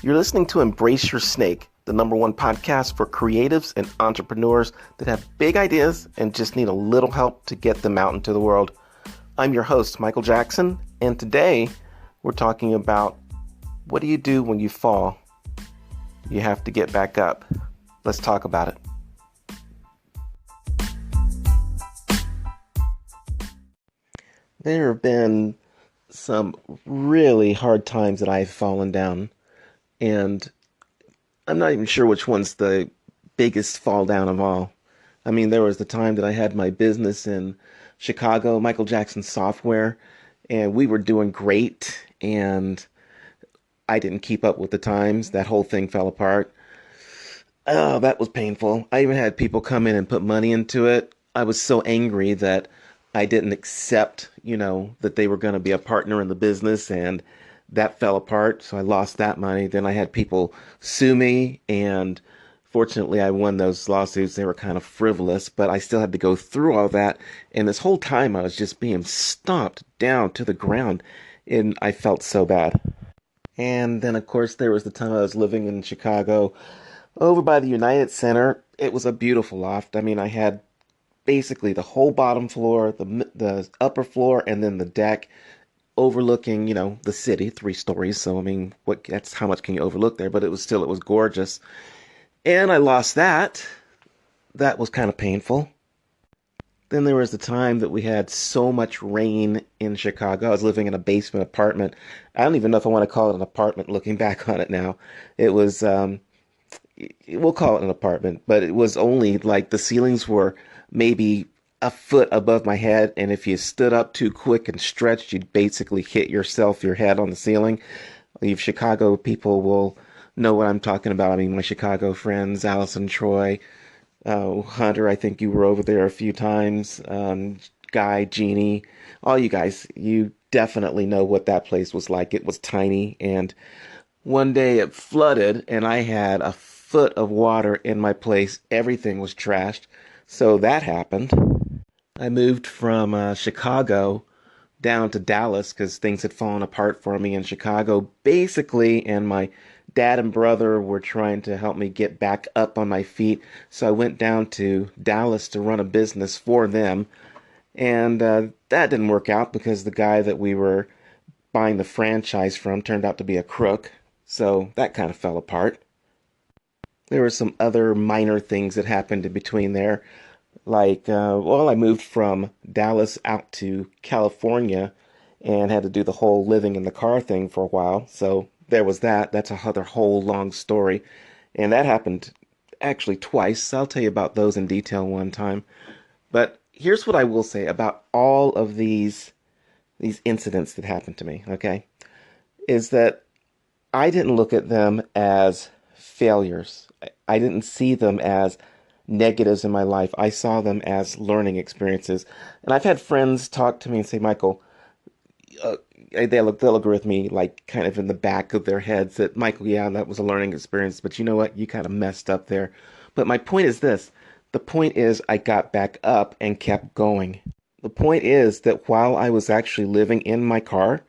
You're listening to Embrace Your Snake, the number one podcast for creatives and entrepreneurs that have big ideas and just need a little help to get them out into the world. I'm your host, Michael Jackson, and today we're talking about what do you do when you fall? You have to get back up. Let's talk about it. There have been some really hard times that I've fallen down, and I'm not even sure which one's the biggest fall down of all. I mean, there was the time that I had my business in Chicago, Michael Jackson Software, and we were doing great, and I didn't keep up with the times. That whole thing fell apart. Oh, that was painful. I even had people come in and put money into it. I was so angry that I didn't accept, that they were going to be a partner in the business, and that fell apart. So I lost that money. Then I had people sue me, and fortunately I won those lawsuits. They were kind of frivolous, but I still had to go through all that. And this whole time I was just being stomped down to the ground, and I felt so bad. And then, of course, there was the time I was living in Chicago over by the United Center. It was a beautiful loft. I mean, I had basically the whole bottom floor, the upper floor, and then the deck overlooking, the city, 3 stories. So, I mean, that's how much can you overlook there? But it was gorgeous. And I lost that. That was kind of painful. Then there was the time that we had so much rain in Chicago. I was living in a basement apartment. I don't even know if I want to call it an apartment looking back on it now. It was, we'll call it an apartment, but it was only like the ceilings were maybe a foot above my head. And if you stood up too quick and stretched, you'd basically hit your head on the ceiling. You Chicago people will know what I'm talking about. I mean, my Chicago friends, Allison, Troy, Hunter, I think you were over there a few times. Guy, Jeannie, all you guys, you definitely know what that place was like. It was tiny, and one day it flooded, and I had a foot of water in my place. Everything was trashed. So that happened. I moved from Chicago down to Dallas because things had fallen apart for me in Chicago, basically, and my dad and brother were trying to help me get back up on my feet. So I went down to Dallas to run a business for them, and that didn't work out because the guy that we were buying the franchise from turned out to be a crook. So that kind of fell apart. There were some other minor things that happened in between there. Like, I moved from Dallas out to California and had to do the whole living in the car thing for a while. So there was that. That's another whole long story. And that happened actually twice. I'll tell you about those in detail one time. But here's what I will say about all of these incidents that happened to me, okay? Is that I didn't look at them as failures. I didn't see them as negatives in my life. I saw them as learning experiences. And I've had friends talk to me and say, Michael, they'll agree with me, like kind of in the back of their heads that, Michael, yeah, that was a learning experience, but you know what? You kind of messed up there. But my point is this. The point is I got back up and kept going. The point is that while I was actually living in my car,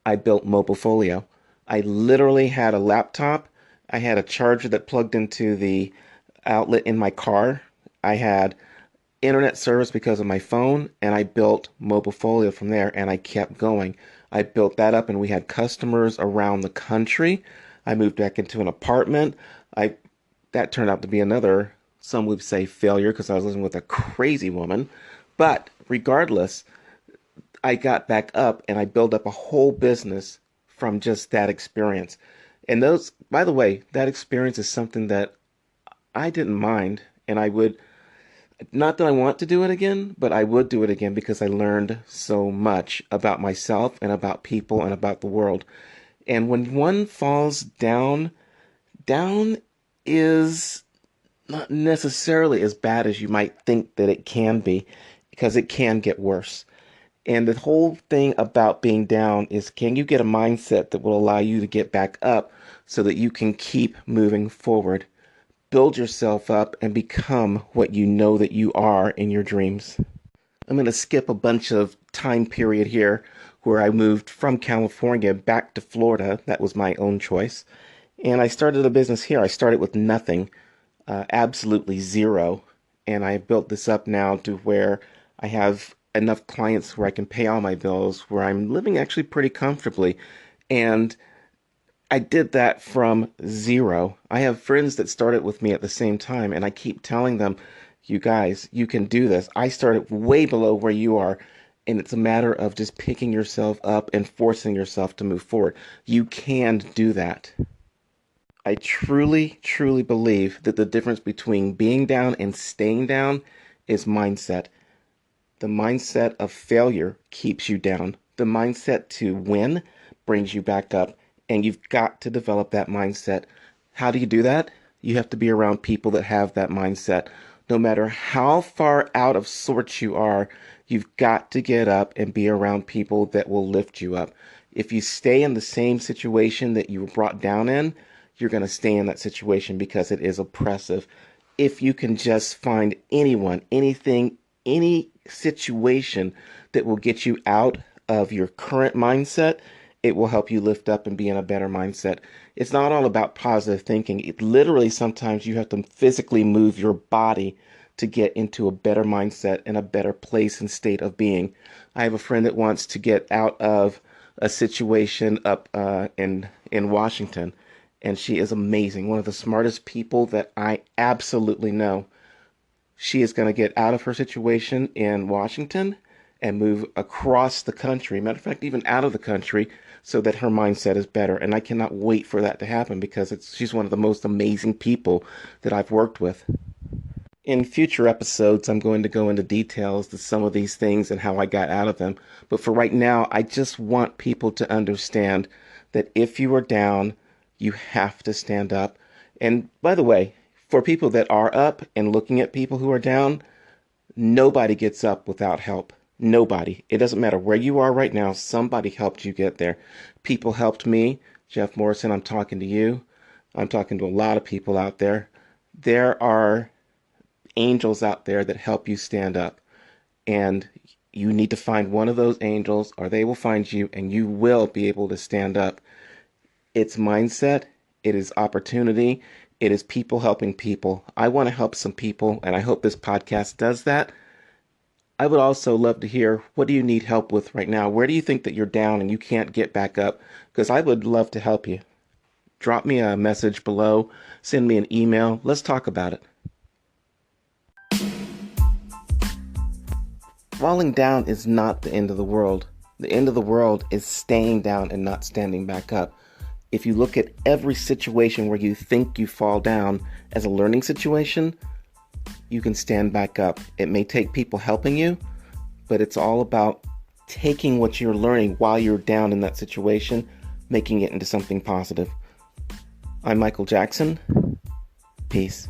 I built Mobilefolio. I literally had a laptop. I had a charger that plugged into the outlet in my car. I had internet service because of my phone, and I built Mobilefolio from there, and I kept going. I built that up, and we had customers around the country. I moved back into an apartment. That turned out to be another, some would say, failure because I was living with a crazy woman. But regardless, I got back up and I built up a whole business from just that experience. And those, by the way, that experience is something that I didn't mind, and I would, not that I want to do it again, but I would do it again because I learned so much about myself and about people and about the world. And when one falls down, down is not necessarily as bad as you might think that it can be, because it can get worse. And the whole thing about being down is, can you get a mindset that will allow you to get back up so that you can keep moving forward? Build yourself up and become what you know that you are in your dreams. I'm going to skip a bunch of time period here where I moved from California back to Florida. That was my own choice. And I started a business here. I started with nothing, absolutely zero. And I built this up now to where I have enough clients where I can pay all my bills, where I'm living actually pretty comfortably. And I did that from zero. I have friends that started with me at the same time, and I keep telling them, you guys, you can do this. I started way below where you are, and it's a matter of just picking yourself up and forcing yourself to move forward. You can do that. I truly, truly believe that the difference between being down and staying down is mindset. The mindset of failure keeps you down. The mindset to win brings you back up. And you've got to develop that mindset. How do you do that? You have to be around people that have that mindset. No matter how far out of sorts you are, you've got to get up and be around people that will lift you up. If you stay in the same situation that you were brought down in, you're going to stay in that situation because it is oppressive. If you can just find anyone, anything, any situation that will get you out of your current mindset, it will help you lift up and be in a better mindset. It's not all about positive thinking. It literally sometimes you have to physically move your body to get into a better mindset and a better place and state of being. I have a friend that wants to get out of a situation up in Washington, and she is amazing. One of the smartest people that I absolutely know. She is going to get out of her situation in Washington and move across the country. Matter of fact, even out of the country, so that her mindset is better. And I cannot wait for that to happen because she's one of the most amazing people that I've worked with. In future episodes, I'm going to go into details to some of these things and how I got out of them. But for right now, I just want people to understand that if you are down, you have to stand up. And by the way, for people that are up and looking at people who are down, nobody gets up without help. Nobody. It doesn't matter where you are right now, somebody helped you get there. People helped me. Jeff Morrison, I'm talking to you. I'm talking to a lot of people out there. There are angels out there that help you stand up. And you need to find one of those angels, or they will find you, and you will be able to stand up. It's mindset, it is opportunity, it is people helping people. I want to help some people, and I hope this podcast does that. I would also love to hear, what do you need help with right now? Where do you think that you're down and you can't get back up? Because I would love to help you. Drop me a message below, send me an email. Let's talk about it. Falling down is not the end of the world. The end of the world is staying down and not standing back up. If you look at every situation where you think you fall down as a learning situation, you can stand back up. It may take people helping you, but it's all about taking what you're learning while you're down in that situation, making it into something positive. I'm Michael Jackson. Peace.